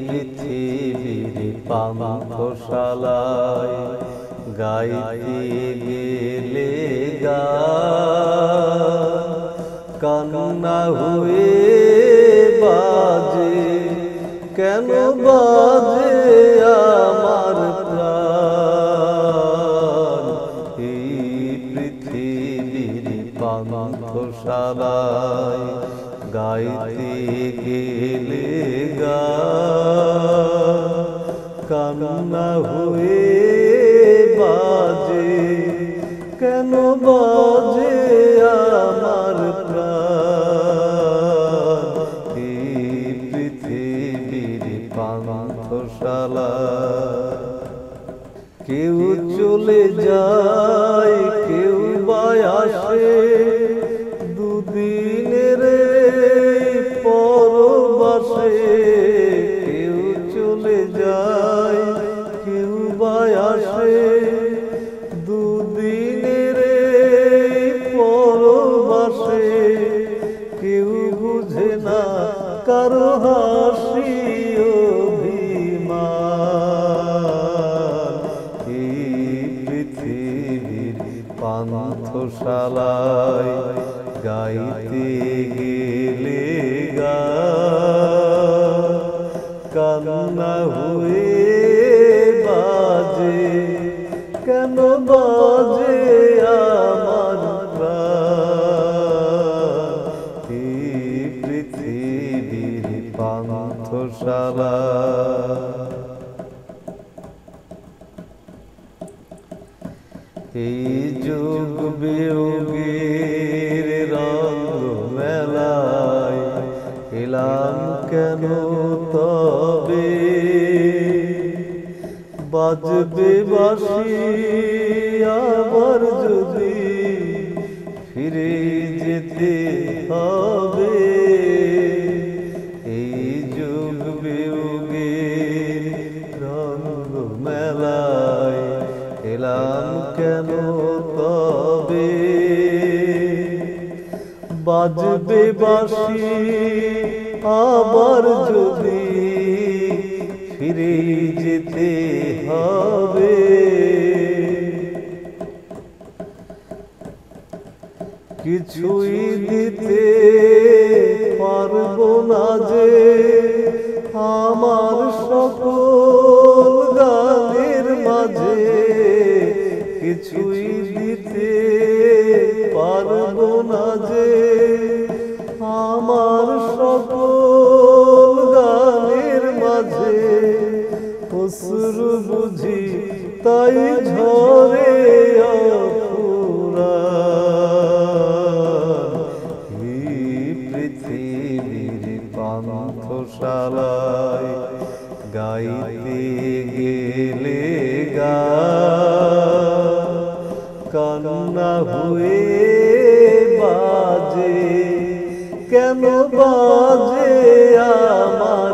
পৃথিবীর পান্থশালায় গাইতে গেলে গান কান্না হয়ে বাজে কেন বাজে আমার প্রাণ এই পৃথিবীর পান্থশালায় গাইতে গেলে গান কান্না হয়ে বাজে কেন বাজে আমার প্রাণ এই পৃথিবীর পান্থশালায় কেউ চলে যায় কেউ বা আসে দুদিনের পরবাসে কেউ চলে যায় কেউ বা আসে দুদিনের পরবাসে কেউ বুঝে না কারো হাসি অভিমান এই পৃথিবীর পান্থশালায় গাইতে গেলে গান কান্না হয়ে বাজে কেন বাজে আমার প্রাণ এই পৃথিবীর পান্থশালায় এই যুগ বিয়োগের রঙ মেলায় এলাম কেন তবে বাজবে বাঁশি আবার যদি ফিরে যেতে হবে এই যুগ বিয়োগের রঙ মেলায় এলাম কেন তবে বাজবে বাঁশি আবার যদি ফিরে যেতে হবে কিছুই দিতে পারবো না যে আমার সকল গানের মাঝে কিছুই দিতে পারবো না যে আমার সকল গানের মাঝে অশ্রু বুঝি তাই ঝরে অফুরান এই পৃথিবীর পান্থশালায় গাইতে গেলে গান কান্না হয়ে বাজে কেন বাজে আমার